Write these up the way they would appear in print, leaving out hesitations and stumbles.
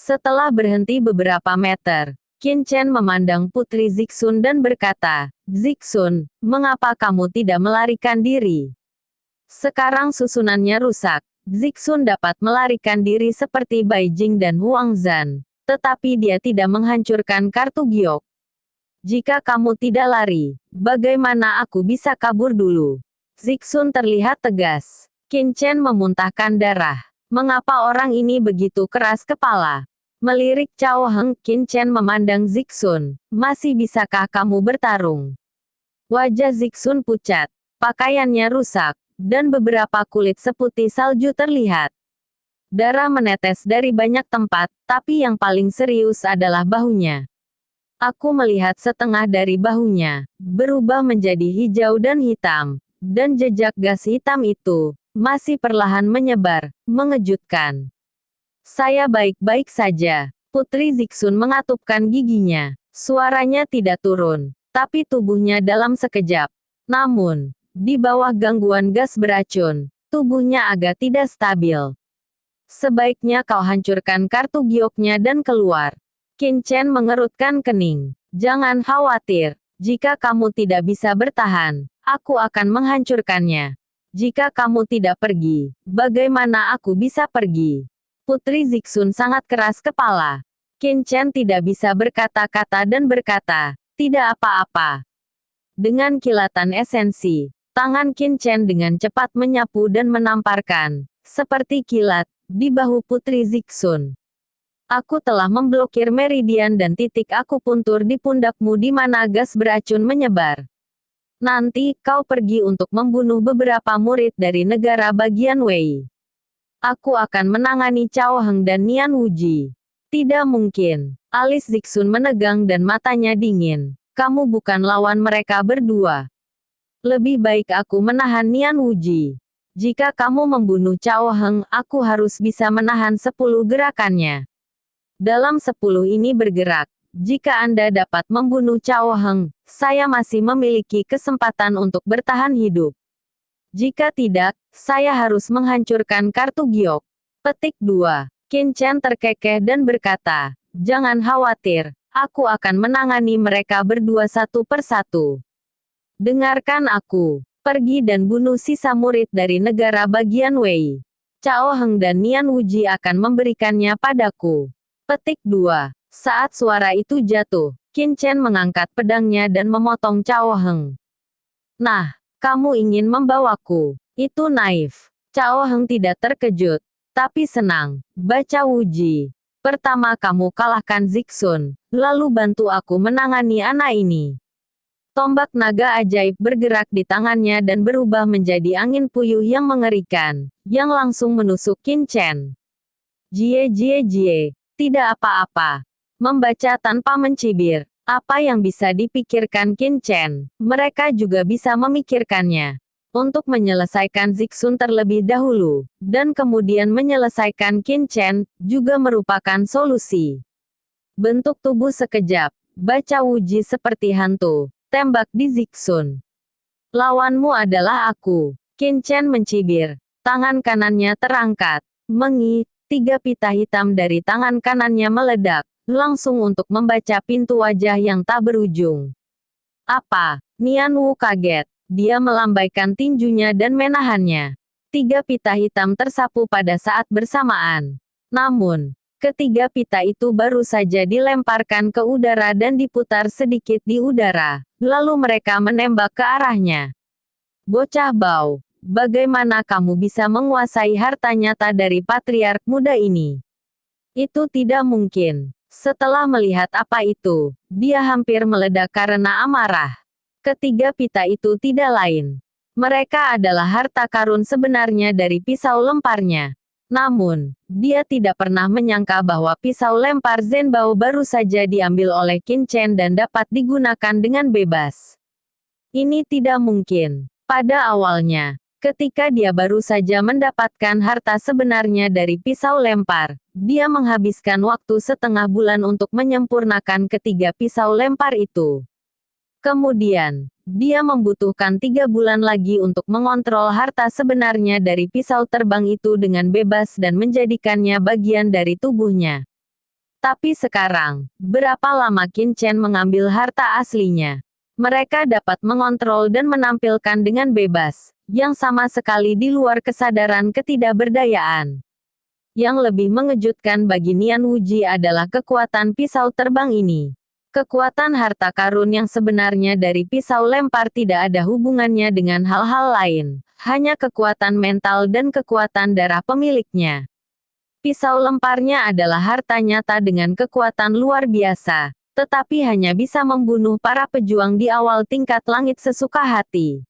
Setelah berhenti beberapa meter, Qin Chen memandang Putri Zixun dan berkata, "Zixun, mengapa kamu tidak melarikan diri? Sekarang susunannya rusak. Zixun dapat melarikan diri seperti Bai Jing dan Huang Zan, tetapi dia tidak menghancurkan kartu giok. Jika kamu tidak lari, bagaimana aku bisa kabur dulu?" Zixun terlihat tegas. Qin Chen memuntahkan darah. Mengapa orang ini begitu keras kepala? Melirik Cao Heng, Qin Chen memandang Zixun. "Masih bisakah kamu bertarung?" Wajah Zixun pucat. Pakaiannya rusak, dan beberapa kulit seputih salju terlihat. Darah menetes dari banyak tempat, tapi yang paling serius adalah bahunya. Aku melihat setengah dari bahunya, berubah menjadi hijau dan hitam, dan jejak gas hitam itu masih perlahan menyebar, mengejutkan. "Saya baik-baik saja." Putri Zixun mengatupkan giginya. Suaranya tidak turun, tapi tubuhnya dalam sekejap. Namun, di bawah gangguan gas beracun, tubuhnya agak tidak stabil. "Sebaiknya kau hancurkan kartu gioknya dan keluar." Qin Chen mengerutkan kening. "Jangan khawatir. Jika kamu tidak bisa bertahan, aku akan menghancurkannya. Jika kamu tidak pergi, bagaimana aku bisa pergi?" Putri Zixun sangat keras kepala. Qin Chen tidak bisa berkata-kata dan berkata, "Tidak apa-apa." Dengan kilatan esensi, tangan Qin Chen dengan cepat menyapu dan menamparkan, seperti kilat, di bahu Putri Zixun. "Aku telah memblokir meridian dan titik akupuntur di pundakmu di mana gas beracun menyebar. Nanti, kau pergi untuk membunuh beberapa murid dari negara bagian Wei. Aku akan menangani Cao Heng dan Nian Wuji." "Tidak mungkin." Alis Zixun menegang dan matanya dingin. "Kamu bukan lawan mereka berdua. Lebih baik aku menahan Nian Wuji. Jika kamu membunuh Cao Heng, aku harus bisa menahan 10 gerakannya. Dalam 10 ini bergerak. Jika Anda dapat membunuh Cao Heng, saya masih memiliki kesempatan untuk bertahan hidup. Jika tidak, saya harus menghancurkan kartu giok." Petik 2. Qin Chen terkekeh dan berkata, "Jangan khawatir, aku akan menangani mereka berdua satu persatu. Dengarkan aku. Pergi dan bunuh sisa murid dari negara bagian Wei. Cao Heng dan Nian Wuji akan memberikannya padaku." Petik 2. Saat suara itu jatuh, Qin Chen mengangkat pedangnya dan memotong Cao Heng. "Nah, kamu ingin membawaku. Itu naif." Cao Heng tidak terkejut, tapi senang. "Baca Wuji. Pertama kamu kalahkan Zixun, lalu bantu aku menangani anak ini." Tombak naga ajaib bergerak di tangannya dan berubah menjadi angin puyuh yang mengerikan, yang langsung menusuk Qin Chen. "Jie jie jie. Tidak apa-apa." Membaca tanpa mencibir. Apa yang bisa dipikirkan Qin Chen, mereka juga bisa memikirkannya. Untuk menyelesaikan Zixun terlebih dahulu, dan kemudian menyelesaikan Qin Chen, juga merupakan solusi. Bentuk tubuh sekejap, baca Wuji seperti hantu, tembak di Zixun. "Lawanmu adalah aku." Qin Chen mencibir. Tangan kanannya terangkat. Mengi, 3 pita hitam dari tangan kanannya meledak, langsung untuk membaca pintu wajah yang tak berujung. "Apa?" Nian Wu kaget. Dia melambaikan tinjunya dan menahannya. 3 pita hitam tersapu pada saat bersamaan. Namun, ketiga pita itu baru saja dilemparkan ke udara dan diputar sedikit di udara, lalu mereka menembak ke arahnya. "Bocah bau, bagaimana kamu bisa menguasai harta nyata dari patriark muda ini? Itu tidak mungkin." Setelah melihat apa itu, dia hampir meledak karena amarah. Ketiga pita itu tidak lain. Mereka adalah harta karun sebenarnya dari pisau lemparnya. Namun, dia tidak pernah menyangka bahwa pisau lempar Zhenbao baru saja diambil oleh Qin Chen dan dapat digunakan dengan bebas. Ini tidak mungkin. Pada awalnya, ketika dia baru saja mendapatkan harta sebenarnya dari pisau lempar, dia menghabiskan waktu setengah bulan untuk menyempurnakan ketiga pisau lempar itu. Kemudian, dia membutuhkan 3 bulan lagi untuk mengontrol harta sebenarnya dari pisau terbang itu dengan bebas dan menjadikannya bagian dari tubuhnya. Tapi sekarang, berapa lama Qin Chen mengambil harta aslinya? Mereka dapat mengontrol dan menampilkan dengan bebas, yang sama sekali di luar kesadaran ketidakberdayaan. Yang lebih mengejutkan bagi Nian Wuji adalah kekuatan pisau terbang ini. Kekuatan harta karun yang sebenarnya dari pisau lempar tidak ada hubungannya dengan hal-hal lain, hanya kekuatan mental dan kekuatan darah pemiliknya. Pisau lemparnya adalah harta nyata dengan kekuatan luar biasa, tetapi hanya bisa membunuh para pejuang di awal tingkat langit sesuka hati.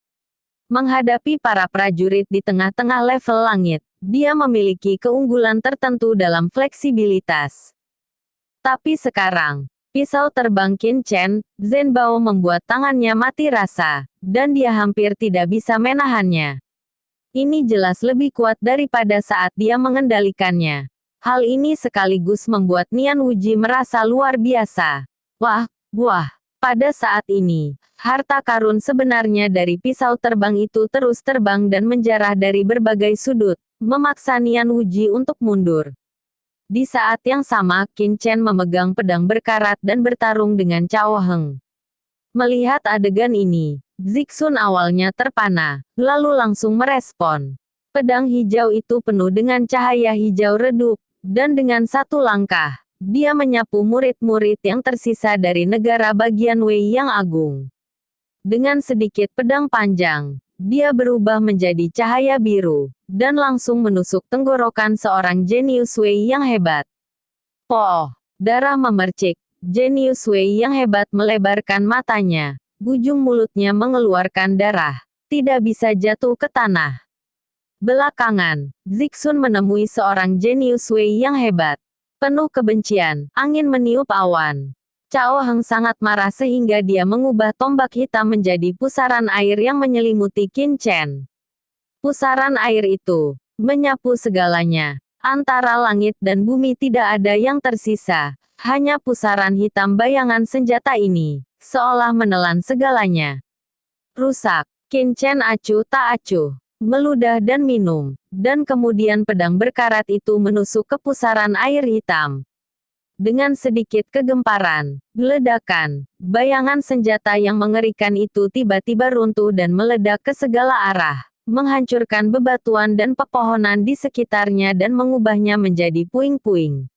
Menghadapi para prajurit di tengah-tengah level langit, dia memiliki keunggulan tertentu dalam fleksibilitas. Tapi sekarang, pisau terbang Qin Chen, Zhen Bao membuat tangannya mati rasa, dan dia hampir tidak bisa menahannya. Ini jelas lebih kuat daripada saat dia mengendalikannya. Hal ini sekaligus membuat Nian Wuji merasa luar biasa. Wah, pada saat ini, harta karun sebenarnya dari pisau terbang itu terus terbang dan menjarah dari berbagai sudut, memaksa Nian Wuji untuk mundur. Di saat yang sama, Qin Chen memegang pedang berkarat dan bertarung dengan Cao Heng. Melihat adegan ini, Zixun awalnya terpana, lalu langsung merespon. Pedang hijau itu penuh dengan cahaya hijau redup, dan dengan satu langkah, dia menyapu murid-murid yang tersisa dari negara bagian Wei yang agung. Dengan sedikit pedang panjang, dia berubah menjadi cahaya biru, dan langsung menusuk tenggorokan seorang jenius Wei yang hebat. Poh! Darah memercik. Jenius Wei yang hebat melebarkan matanya. Ujung mulutnya mengeluarkan darah. Tidak bisa jatuh ke tanah. Belakangan, Zixun menemui seorang jenius Wei yang hebat. Penuh kebencian, angin meniup awan. Cao Heng sangat marah sehingga dia mengubah tombak hitam menjadi pusaran air yang menyelimuti Qin Chen. Pusaran air itu menyapu segalanya. Antara langit dan bumi tidak ada yang tersisa. Hanya pusaran hitam bayangan senjata ini, seolah menelan segalanya. Rusak. Qin Chen acuh tak acuh. Meludah dan minum, dan kemudian pedang berkarat itu menusuk ke pusaran air hitam. Dengan sedikit kegemparan, ledakan, bayangan senjata yang mengerikan itu tiba-tiba runtuh dan meledak ke segala arah, menghancurkan bebatuan dan pepohonan di sekitarnya dan mengubahnya menjadi puing-puing.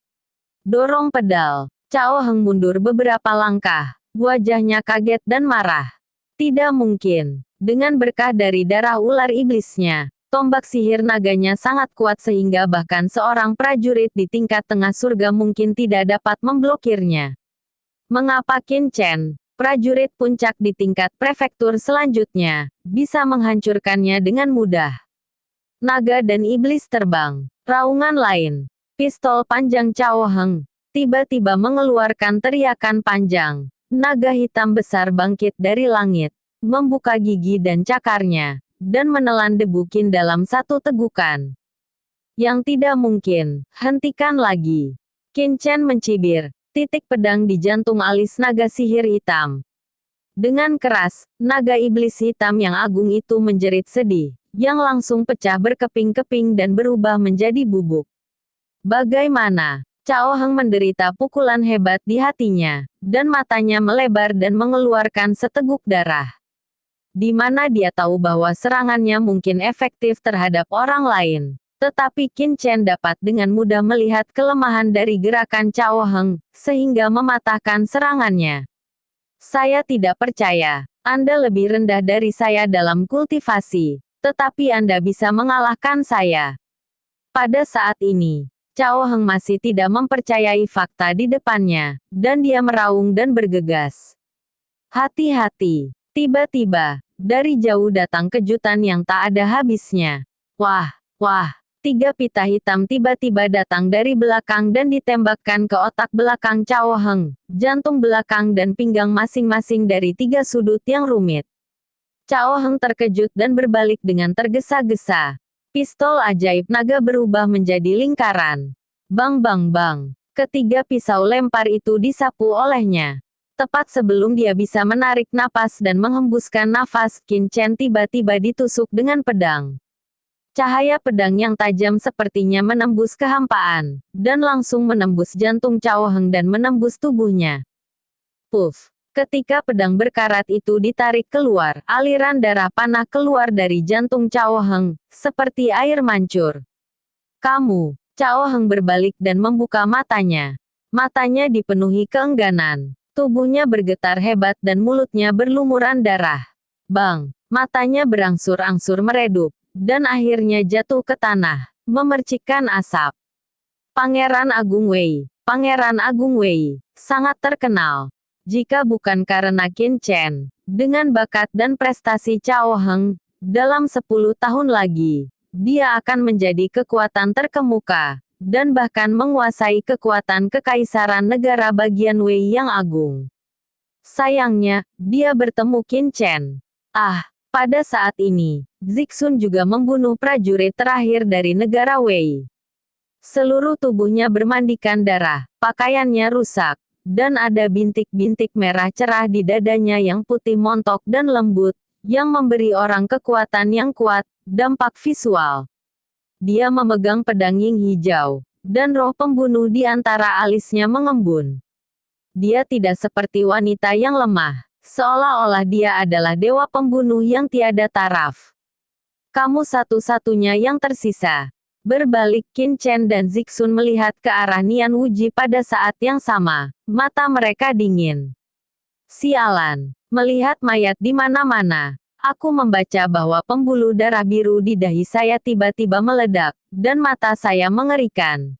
Dorong pedal, Cao Heng mundur beberapa langkah, wajahnya kaget dan marah. Tidak mungkin. Dengan berkah dari darah ular iblisnya, tombak sihir naganya sangat kuat sehingga bahkan seorang prajurit di tingkat tengah surga mungkin tidak dapat memblokirnya. Mengapa Qin Chen, prajurit puncak di tingkat prefektur selanjutnya, bisa menghancurkannya dengan mudah? Naga dan iblis terbang. Raungan lain. Pistol panjang Cao Heng tiba-tiba mengeluarkan teriakan panjang. Naga hitam besar bangkit dari langit, membuka gigi dan cakarnya, dan menelan debu Qin dalam satu tegukan. Yang tidak mungkin, hentikan lagi. Qin Chen mencibir, titik pedang di jantung alis naga sihir hitam. Dengan keras, naga iblis hitam yang agung itu menjerit sedih, yang langsung pecah berkeping-keping dan berubah menjadi bubuk. Bagaimana? Cao Heng menderita pukulan hebat di hatinya, dan matanya melebar dan mengeluarkan seteguk darah. Di mana dia tahu bahwa serangannya mungkin efektif terhadap orang lain. Tetapi Qin Chen dapat dengan mudah melihat kelemahan dari gerakan Cao Heng, sehingga mematahkan serangannya. Saya tidak percaya. Anda lebih rendah dari saya dalam kultivasi, tetapi Anda bisa mengalahkan saya. Pada saat ini, Cao Heng masih tidak mempercayai fakta di depannya, dan dia meraung dan bergegas. Hati-hati. Tiba-tiba, dari jauh datang kejutan yang tak ada habisnya. Wah! 3 pita hitam tiba-tiba datang dari belakang dan ditembakkan ke otak belakang Cao Heng, jantung belakang dan pinggang masing-masing dari 3 sudut yang rumit. Cao Heng terkejut dan berbalik dengan tergesa-gesa. Pistol ajaib naga berubah menjadi lingkaran. Bang bang bang. Ketiga pisau lempar itu disapu olehnya. Tepat sebelum dia bisa menarik napas dan menghembuskan nafas, Qin Chen tiba-tiba ditusuk dengan pedang. Cahaya pedang yang tajam sepertinya menembus kehampaan, dan langsung menembus jantung Cao Heng dan menembus tubuhnya. Puff! Ketika pedang berkarat itu ditarik keluar, aliran darah panah keluar dari jantung Cao Heng, seperti air mancur. Kamu! Cao Heng berbalik dan membuka matanya. Matanya dipenuhi keengganan. Tubuhnya bergetar hebat dan mulutnya berlumuran darah. Bang! Matanya berangsur-angsur meredup, dan akhirnya jatuh ke tanah, memercikkan asap. Pangeran Agung Wei. Pangeran Agung Wei, sangat terkenal. Jika bukan karena Qin Chen, dengan bakat dan prestasi Cao Heng, dalam 10 tahun lagi, dia akan menjadi kekuatan terkemuka, dan bahkan menguasai kekuatan kekaisaran negara bagian Wei yang agung. Sayangnya, dia bertemu Qin Chen. Pada saat ini, Zixun juga membunuh prajurit terakhir dari negara Wei. Seluruh tubuhnya bermandikan darah, pakaiannya rusak, dan ada bintik-bintik merah cerah di dadanya yang putih montok dan lembut, yang memberi orang kekuatan yang kuat. Dampak visual. Dia memegang pedang Ying hijau, dan roh pembunuh di antara alisnya mengembun. Dia tidak seperti wanita yang lemah, seolah-olah dia adalah dewa pembunuh yang tiada taraf. Kamu satu-satunya yang tersisa. Berbalik, Qin Chen dan Zixun melihat ke arah Nian Wuji pada saat yang sama. Mata mereka dingin. Sialan. Melihat mayat di mana-mana. Aku membaca bahwa pembuluh darah biru di dahi saya tiba-tiba meledak, dan mata saya mengerikan.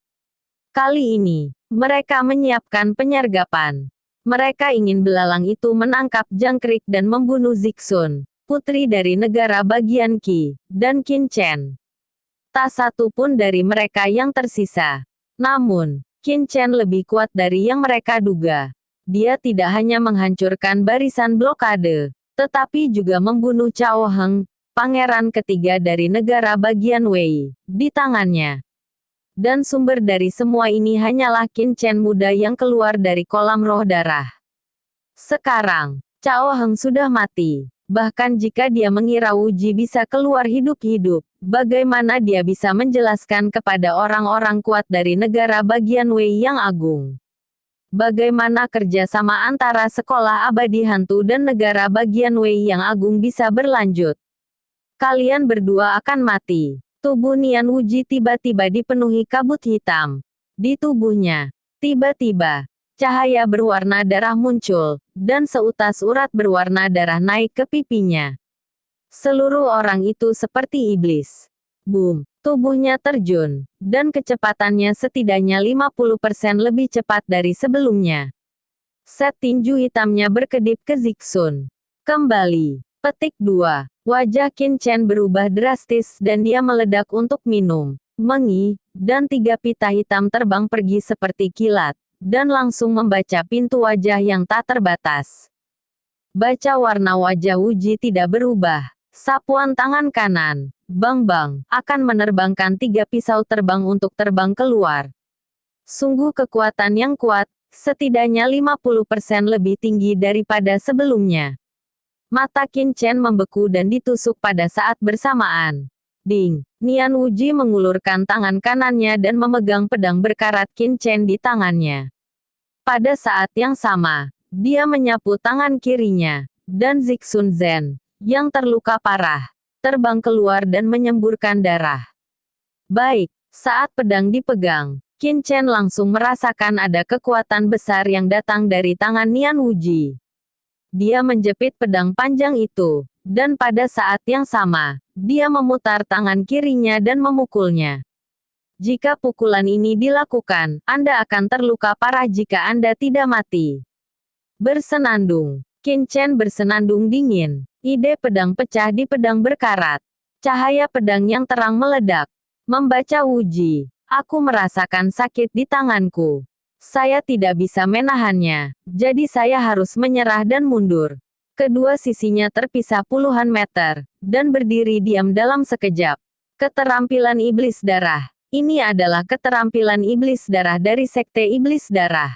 Kali ini, mereka menyiapkan penyergapan. Mereka ingin belalang itu menangkap jangkrik dan membunuh Zixun, putri dari negara bagian Qi, dan Qin Chen. Tak satu pun dari mereka yang tersisa. Namun, Qin Chen lebih kuat dari yang mereka duga. Dia tidak hanya menghancurkan barisan blokade, tetapi juga membunuh Cao Heng, pangeran ketiga dari negara bagian Wei, di tangannya. Dan sumber dari semua ini hanyalah Qin Chen muda yang keluar dari kolam roh darah. Sekarang, Cao Heng sudah mati. Bahkan jika dia mengira Wuji bisa keluar hidup-hidup, bagaimana dia bisa menjelaskan kepada orang-orang kuat dari negara bagian Wei yang agung? Bagaimana kerjasama antara sekolah abadi hantu dan negara bagian Wei yang agung bisa berlanjut? Kalian berdua akan mati. Tubuh Nian Wuji tiba-tiba dipenuhi kabut hitam. Di tubuhnya, tiba-tiba, cahaya berwarna darah muncul, dan seutas urat berwarna darah naik ke pipinya. Seluruh orang itu seperti iblis. Boom! Tubuhnya terjun, dan kecepatannya setidaknya 50% lebih cepat dari sebelumnya. Set tinju hitamnya berkedip ke Zixun. Kembali. Petik 2. Wajah Qin Chen berubah drastis dan dia meledak untuk minum. Mengi, dan 3 pita hitam terbang pergi seperti kilat, dan langsung membaca pintu wajah yang tak terbatas. Baca warna wajah Wuji tidak berubah. Sapuan tangan kanan, bang-bang, akan menerbangkan 3 pisau terbang untuk terbang keluar. Sungguh kekuatan yang kuat, setidaknya 50% lebih tinggi daripada sebelumnya. Mata Qin Chen membeku dan ditusuk pada saat bersamaan. Ding! Nian Wuji mengulurkan tangan kanannya dan memegang pedang berkarat Qin Chen di tangannya. Pada saat yang sama, dia menyapu tangan kirinya, dan Zixun Zhen, yang terluka parah, terbang keluar dan menyemburkan darah. Baik, saat pedang dipegang, Qin Chen langsung merasakan ada kekuatan besar yang datang dari tangan Nian Wuji. Dia menjepit pedang panjang itu, dan pada saat yang sama, dia memutar tangan kirinya dan memukulnya. Jika pukulan ini dilakukan, Anda akan terluka parah jika Anda tidak mati. Bersenandung. Qin Chen bersenandung dingin. Ide pedang pecah di pedang berkarat. Cahaya pedang yang terang meledak. Membaca Wuji. Aku merasakan sakit di tanganku. Saya tidak bisa menahannya, jadi saya harus menyerah dan mundur. Kedua sisinya terpisah puluhan meter, dan berdiri diam dalam sekejap. Keterampilan iblis darah. Ini adalah keterampilan iblis darah dari Sekte Iblis Darah.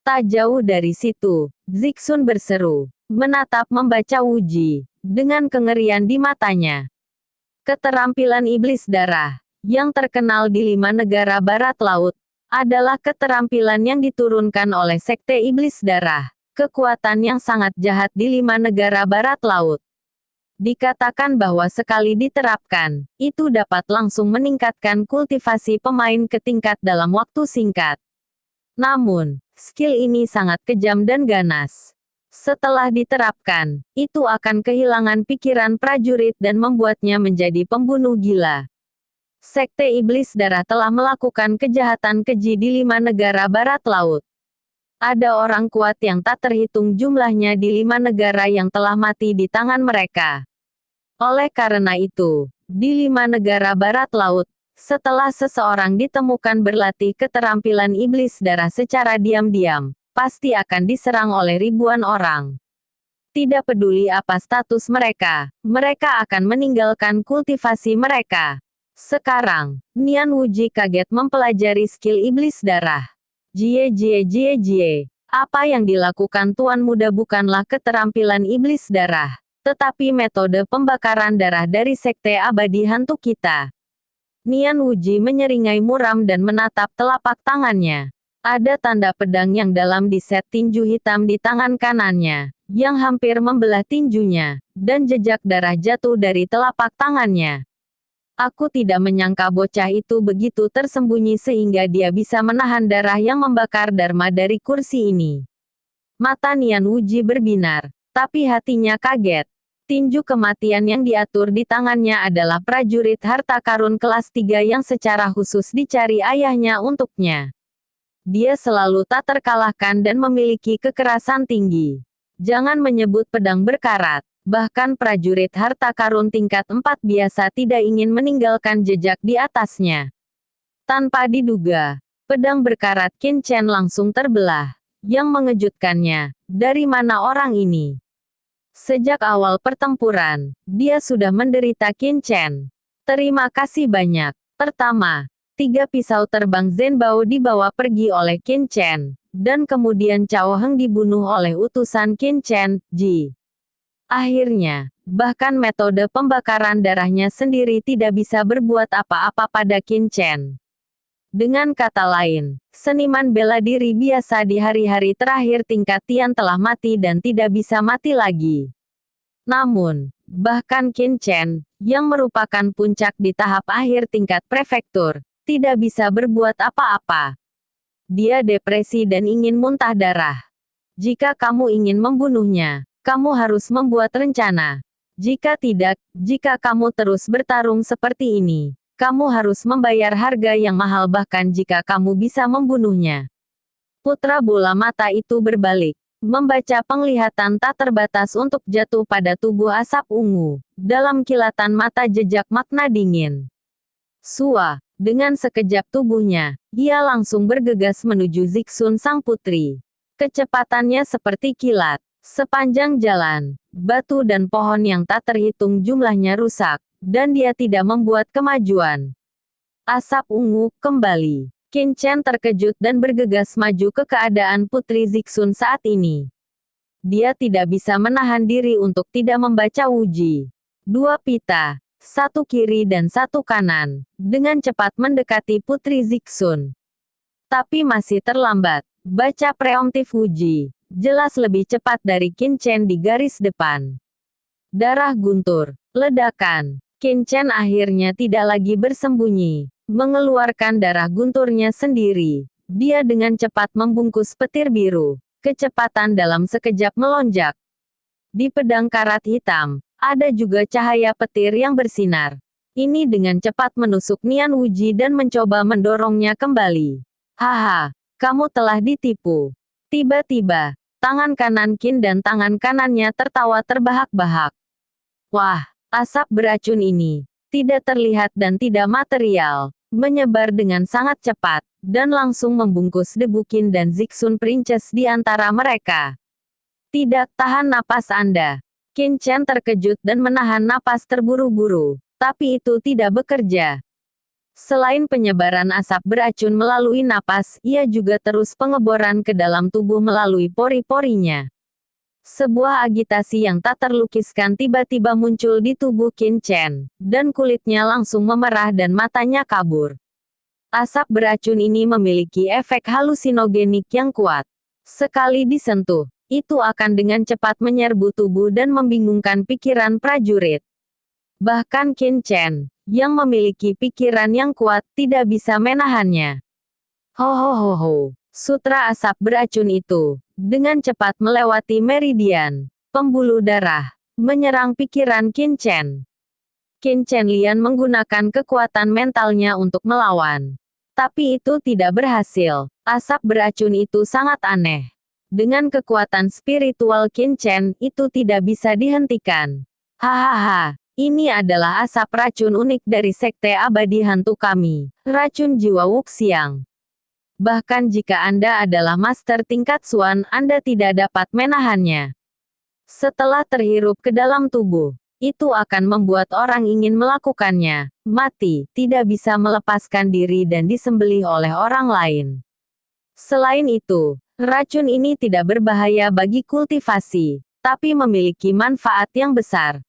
Tak jauh dari situ, Zixun berseru, menatap membaca Wuji, dengan kengerian di matanya. Keterampilan iblis darah, yang terkenal di 5 negara barat laut, adalah keterampilan yang diturunkan oleh Sekte Iblis Darah. Kekuatan yang sangat jahat di 5 negara barat laut. Dikatakan bahwa sekali diterapkan, itu dapat langsung meningkatkan kultivasi pemain ke tingkat dalam waktu singkat. Namun, skill ini sangat kejam dan ganas. Setelah diterapkan, itu akan kehilangan pikiran prajurit dan membuatnya menjadi pembunuh gila. Sekte Iblis Darah telah melakukan kejahatan keji di 5 negara barat laut. Ada orang kuat yang tak terhitung jumlahnya di 5 negara yang telah mati di tangan mereka. Oleh karena itu, di 5 negara barat laut, setelah seseorang ditemukan berlatih keterampilan iblis darah secara diam-diam, pasti akan diserang oleh ribuan orang. Tidak peduli apa status mereka, mereka akan meninggalkan kultivasi mereka. Sekarang, Nian Wuji kaget mempelajari skill iblis darah. Jie, apa yang dilakukan Tuan Muda bukanlah keterampilan iblis darah, tetapi metode pembakaran darah dari Sekte Abadi Hantu kita. Nian Wuji menyeringai muram dan menatap telapak tangannya. Ada tanda pedang yang dalam di set tinju hitam di tangan kanannya, yang hampir membelah tinjunya, dan jejak darah jatuh dari telapak tangannya. Aku tidak menyangka bocah itu begitu tersembunyi sehingga dia bisa menahan darah yang membakar Dharma dari kursi ini. Mata Nian Wuji berbinar, tapi hatinya kaget. Tinju kematian yang diatur di tangannya adalah prajurit harta karun kelas 3 yang secara khusus dicari ayahnya untuknya. Dia selalu tak terkalahkan dan memiliki kekerasan tinggi. Jangan menyebut pedang berkarat. Bahkan prajurit harta karun tingkat 4 biasa tidak ingin meninggalkan jejak di atasnya. Tanpa diduga, pedang berkarat Qin Chen langsung terbelah. Yang mengejutkannya, dari mana orang ini? Sejak awal pertempuran, dia sudah menderita Qin Chen. Terima kasih banyak. Pertama, 3 pisau terbang Zhenbao dibawa pergi oleh Qin Chen, dan kemudian Cao Heng dibunuh oleh utusan Qin Chen, Ji. Akhirnya, bahkan metode pembakaran darahnya sendiri tidak bisa berbuat apa-apa pada Qin Chen. Dengan kata lain, seniman bela diri biasa di hari-hari terakhir tingkat Tian telah mati dan tidak bisa mati lagi. Namun, bahkan Qin Chen, yang merupakan puncak di tahap akhir tingkat prefektur, tidak bisa berbuat apa-apa. Dia depresi dan ingin muntah darah. Jika kamu ingin membunuhnya, kamu harus membuat rencana. Jika tidak, jika kamu terus bertarung seperti ini, kamu harus membayar harga yang mahal bahkan jika kamu bisa membunuhnya. Putra bola mata itu berbalik, membaca penglihatan tak terbatas untuk jatuh pada tubuh asap ungu. Dalam kilatan mata jejak makna dingin. Sua, dengan sekejap tubuhnya, dia langsung bergegas menuju Zixun sang putri. Kecepatannya seperti kilat. Sepanjang jalan, batu dan pohon yang tak terhitung jumlahnya rusak, dan dia tidak membuat kemajuan. Asap ungu kembali. Qin Chen terkejut dan bergegas maju ke keadaan Putri Zixun saat ini. Dia tidak bisa menahan diri untuk tidak membaca Wuji. 2 pita, 1 kiri dan 1 kanan, dengan cepat mendekati Putri Zixun. Tapi masih terlambat. Baca preemptif Wuji, jelas lebih cepat dari Qin Chen di garis depan. Darah guntur, ledakan. Qin Chen akhirnya tidak lagi bersembunyi, mengeluarkan darah gunturnya sendiri. Dia dengan cepat membungkus petir biru. Kecepatan dalam sekejap melonjak. Di pedang karat hitam, ada juga cahaya petir yang bersinar. Ini dengan cepat menusuk Nian Wuji dan mencoba mendorongnya kembali. Haha, kamu telah ditipu. Tiba-tiba, tangan kanan Qin dan tangan kanannya tertawa terbahak-bahak. Wah, asap beracun ini tidak terlihat dan tidak material, menyebar dengan sangat cepat, dan langsung membungkus debu Qin dan Zixun Princess di antara mereka. Tidak tahan napas Anda. Qin Chen terkejut dan menahan napas terburu-buru, tapi itu tidak bekerja. Selain penyebaran asap beracun melalui napas, ia juga terus pengeboran ke dalam tubuh melalui pori-porinya. Sebuah agitasi yang tak terlukiskan tiba-tiba muncul di tubuh Qin Chen, dan kulitnya langsung memerah dan matanya kabur. Asap beracun ini memiliki efek halusinogenik yang kuat. Sekali disentuh, itu akan dengan cepat menyerbu tubuh dan membingungkan pikiran prajurit. Bahkan Qin Chen, yang memiliki pikiran yang kuat, tidak bisa menahannya. Ho ho ho ho. Sutra asap beracun itu, dengan cepat melewati meridian pembuluh darah, menyerang pikiran Qin Chen. Qin Chen Lian menggunakan kekuatan mentalnya untuk melawan. Tapi itu tidak berhasil. Asap beracun itu sangat aneh. Dengan kekuatan spiritual Qin Chen, itu tidak bisa dihentikan. Hahaha, ini adalah asap racun unik dari sekte abadi hantu kami, racun jiwa Wuxiang. Bahkan jika Anda adalah master tingkat Xuan, Anda tidak dapat menahannya. Setelah terhirup ke dalam tubuh, itu akan membuat orang ingin melakukannya, mati, tidak bisa melepaskan diri dan disembelih oleh orang lain. Selain itu, racun ini tidak berbahaya bagi kultivasi, tapi memiliki manfaat yang besar.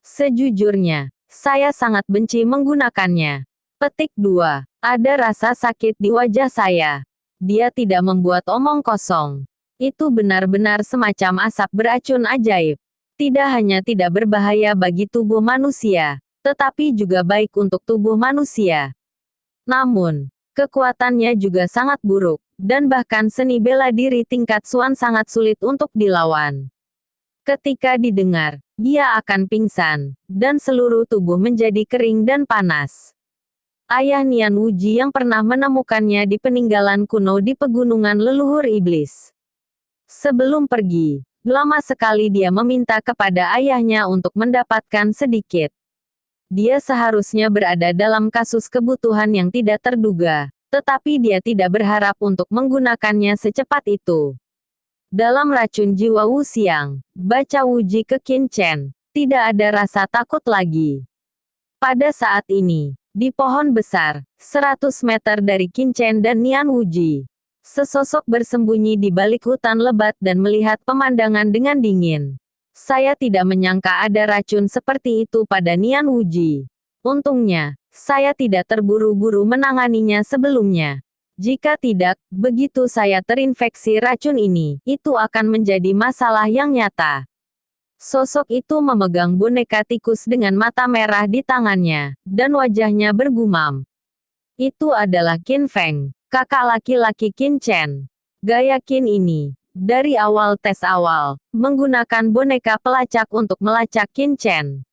Sejujurnya, saya sangat benci menggunakannya. Petik 2. Ada rasa sakit di wajah saya. Dia tidak membuat omong kosong. Itu benar-benar semacam asap beracun ajaib. Tidak hanya tidak berbahaya bagi tubuh manusia, tetapi juga baik untuk tubuh manusia. Namun, kekuatannya juga sangat buruk, dan bahkan seni bela diri tingkat Xuan sangat sulit untuk dilawan. Ketika didengar, dia akan pingsan, dan seluruh tubuh menjadi kering dan panas. Ayah Nian Wuji yang pernah menemukannya di peninggalan kuno di pegunungan leluhur iblis. Sebelum pergi, lama sekali dia meminta kepada ayahnya untuk mendapatkan sedikit. Dia seharusnya berada dalam kasus kebutuhan yang tidak terduga, tetapi dia tidak berharap untuk menggunakannya secepat itu. Dalam racun jiwa Wuxiang, baca Wuji ke Qin Chen, tidak ada rasa takut lagi. Pada saat ini, di pohon besar, 100 meter dari Qin Chen dan Nian Wuji, sesosok bersembunyi di balik hutan lebat dan melihat pemandangan dengan dingin. Saya tidak menyangka ada racun seperti itu pada Nian Wuji. Untungnya, saya tidak terburu-buru menanganinya sebelumnya. Jika tidak, begitu saya terinfeksi racun ini, itu akan menjadi masalah yang nyata. Sosok itu memegang boneka tikus dengan mata merah di tangannya, dan wajahnya bergumam. Itu adalah Qin Feng, kakak laki-laki Qin Chen. Gaya Qin ini, dari awal tes awal, menggunakan boneka pelacak untuk melacak Qin Chen.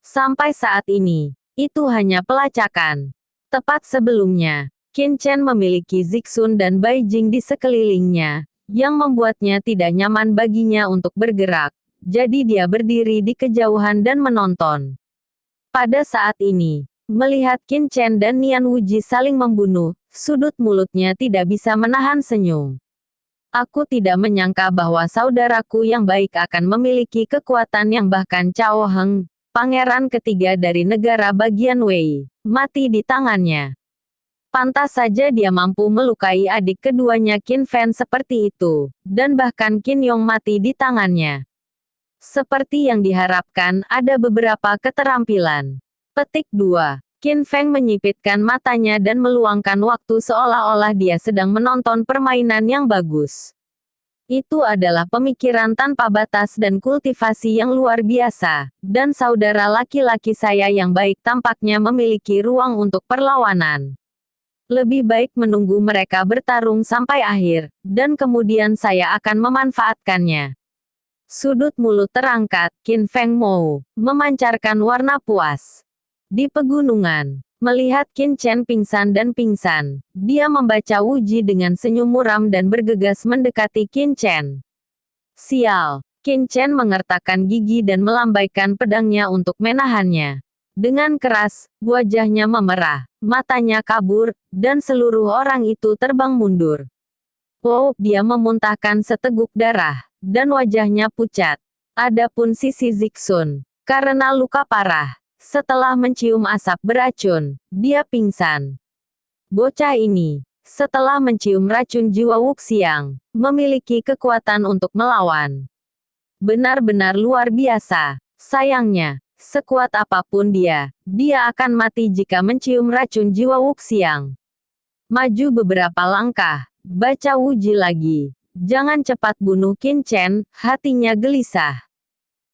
Sampai saat ini, itu hanya pelacakan. Tepat sebelumnya, Qin Chen memiliki Zixun dan Baijing di sekelilingnya, yang membuatnya tidak nyaman baginya untuk bergerak. Jadi dia berdiri di kejauhan dan menonton. Pada saat ini, melihat Qin Chen dan Nian Wuji saling membunuh, sudut mulutnya tidak bisa menahan senyum. Aku tidak menyangka bahwa saudaraku yang baik akan memiliki kekuatan yang bahkan Cao Heng, pangeran ketiga dari negara bagian Wei, mati di tangannya. Pantas saja dia mampu melukai adik keduanya Qin Fen seperti itu, dan bahkan Qin Yong mati di tangannya. Seperti yang diharapkan, ada beberapa keterampilan. Petik 2. Qin Feng menyipitkan matanya dan meluangkan waktu seolah-olah dia sedang menonton permainan yang bagus. Itu adalah pemikiran tanpa batas dan kultivasi yang luar biasa, dan saudara laki-laki saya yang baik tampaknya memiliki ruang untuk perlawanan. Lebih baik menunggu mereka bertarung sampai akhir, dan kemudian saya akan memanfaatkannya. Sudut mulut terangkat, Qin Feng Mou, memancarkan warna puas. Di pegunungan, melihat Qin Chen pingsan dan pingsan, dia membaca Wuji dengan senyum muram dan bergegas mendekati Qin Chen. Sial, Qin Chen mengertakkan gigi dan melambaikan pedangnya untuk menahannya. Dengan keras, wajahnya memerah, matanya kabur, dan seluruh orang itu terbang mundur. Oh, dia memuntahkan seteguk darah, dan wajahnya pucat. Adapun sisi Zixun, karena luka parah, setelah mencium asap beracun, dia pingsan. Bocah ini, setelah mencium racun jiwa Wuxiang, memiliki kekuatan untuk melawan. Benar-benar luar biasa. Sayangnya, sekuat apapun dia akan mati jika mencium racun jiwa Wuxiang. Maju beberapa langkah, baca Wu Ji lagi. Jangan cepat bunuh Qin Chen, hatinya gelisah.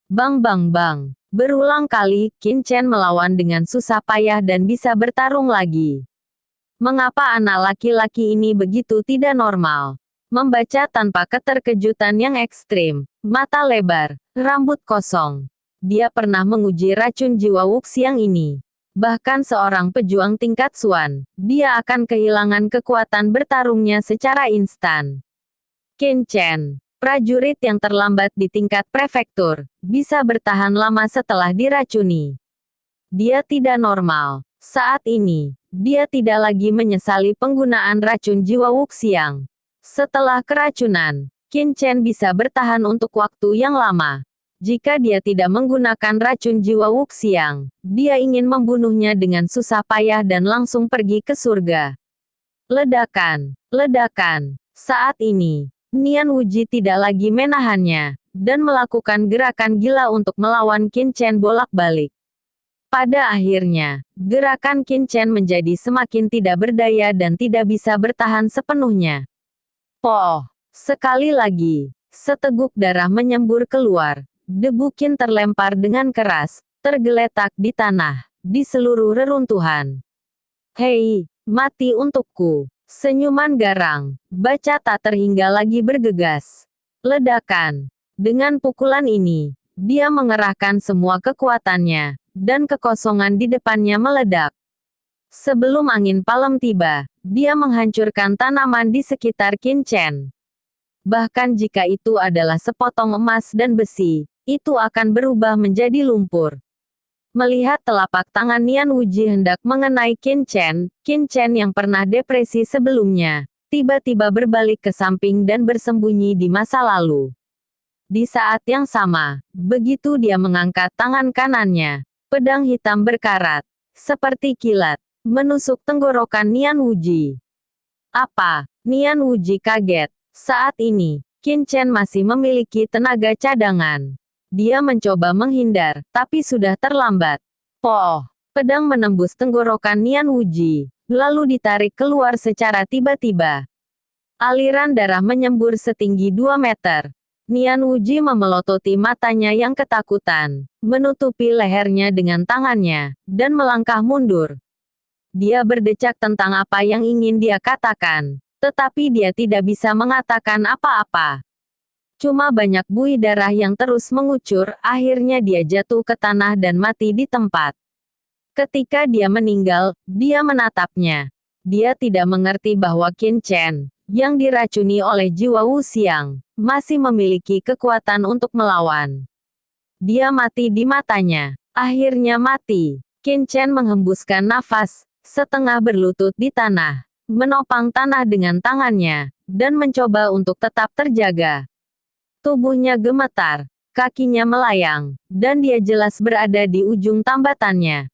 Bang bang bang. Berulang kali, Qin Chen melawan dengan susah payah dan bisa bertarung lagi. Mengapa anak laki-laki ini begitu tidak normal? Membaca tanpa keterkejutan yang ekstrim, mata lebar, rambut kosong. Dia pernah menguji racun jiwa Wuxiang ini. Bahkan seorang pejuang tingkat Xuan, dia akan kehilangan kekuatan bertarungnya secara instan. Qin Chen, prajurit yang terlambat di tingkat prefektur, bisa bertahan lama setelah diracuni. Dia tidak normal. Saat ini, dia tidak lagi menyesali penggunaan racun jiwa Wuxiang. Setelah keracunan, Qin Chen bisa bertahan untuk waktu yang lama. Jika dia tidak menggunakan racun jiwa Wuxiang, dia ingin membunuhnya dengan susah payah dan langsung pergi ke surga. Ledakan, ledakan. Saat ini, Nian Wuji tidak lagi menahannya, dan melakukan gerakan gila untuk melawan Qin Chen bolak-balik. Pada akhirnya, gerakan Qin Chen menjadi semakin tidak berdaya dan tidak bisa bertahan sepenuhnya. Poh! Sekali lagi, seteguk darah menyembur keluar. Debu Qin terlempar dengan keras, tergeletak di tanah, di seluruh reruntuhan. Hei, mati untukku. Senyuman garang, baca tak terhingga lagi bergegas. Ledakan. Dengan pukulan ini, dia mengerahkan semua kekuatannya, dan kekosongan di depannya meledak. Sebelum angin palem tiba, dia menghancurkan tanaman di sekitar Qin Chen. Bahkan jika itu adalah sepotong emas dan besi, itu akan berubah menjadi lumpur. Melihat telapak tangan Nian Wuji hendak mengenai Qin Chen yang pernah depresi sebelumnya, tiba-tiba berbalik ke samping dan bersembunyi di masa lalu. Di saat yang sama, begitu dia mengangkat tangan kanannya, pedang hitam berkarat, seperti kilat, menusuk tenggorokan Nian Wuji. Apa? Nian Wuji kaget. Saat ini, Qin Chen masih memiliki tenaga cadangan. Dia mencoba menghindar, tapi sudah terlambat. Poh! Pedang menembus tenggorokan Nian Wuji, lalu ditarik keluar secara tiba-tiba. Aliran darah menyembur setinggi 2 meter. Nian Wuji memelototi matanya yang ketakutan, menutupi lehernya dengan tangannya, dan melangkah mundur. Dia berdecak tentang apa yang ingin dia katakan, tetapi dia tidak bisa mengatakan apa-apa. Cuma banyak buih darah yang terus mengucur, akhirnya dia jatuh ke tanah dan mati di tempat. Ketika dia meninggal, dia menatapnya. Dia tidak mengerti bahwa Qin Chen, yang diracuni oleh jiwa Wuxiang, masih memiliki kekuatan untuk melawan. Dia mati di matanya. Akhirnya mati. Qin Chen menghembuskan nafas, setengah berlutut di tanah, menopang tanah dengan tangannya, dan mencoba untuk tetap terjaga. Tubuhnya gemetar, kakinya melayang, dan dia jelas berada di ujung tambatannya.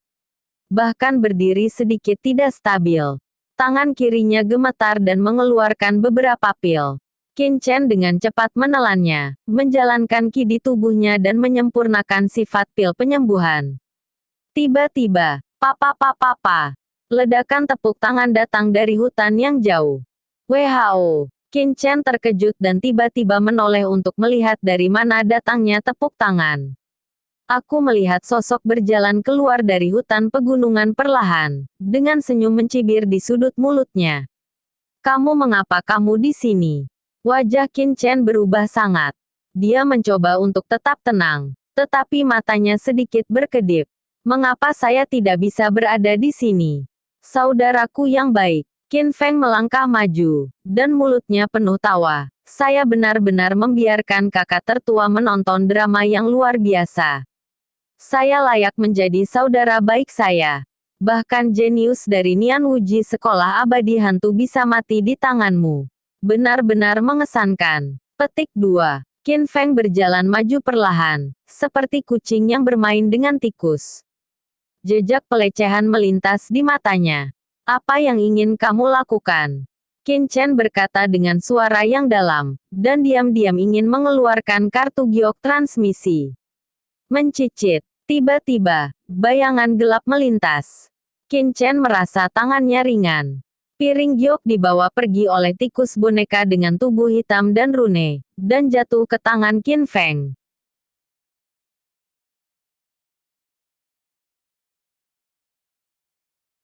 Bahkan berdiri sedikit tidak stabil. Tangan kirinya gemetar dan mengeluarkan beberapa pil. Qin Chen dengan cepat menelannya, menjalankan ki di tubuhnya dan menyempurnakan sifat pil penyembuhan. Tiba-tiba, papa. Ledakan tepuk tangan datang dari hutan yang jauh. WHO. Qin Chen terkejut dan tiba-tiba menoleh untuk melihat dari mana datangnya tepuk tangan. Aku melihat sosok berjalan keluar dari hutan pegunungan perlahan, dengan senyum mencibir di sudut mulutnya. Mengapa kamu di sini? Wajah Qin Chen berubah sangat. Dia mencoba untuk tetap tenang, tetapi matanya sedikit berkedip. Mengapa saya tidak bisa berada di sini? Saudaraku yang baik. Qin Feng melangkah maju, dan mulutnya penuh tawa. Saya benar-benar membiarkan kakak tertua menonton drama yang luar biasa. Saya layak menjadi saudara baik saya. Bahkan jenius dari Nian Wuji sekolah abadi hantu bisa mati di tanganmu. Benar-benar mengesankan. Petik 2. Qin Feng berjalan maju perlahan, seperti kucing yang bermain dengan tikus. Jejak pelecehan melintas di matanya. Apa yang ingin kamu lakukan? Qin Chen berkata dengan suara yang dalam, dan diam-diam ingin mengeluarkan kartu giok transmisi. Mencicit. Tiba-tiba, bayangan gelap melintas. Qin Chen merasa tangannya ringan. Piring giok dibawa pergi oleh tikus boneka dengan tubuh hitam dan rune, dan jatuh ke tangan Qin Feng.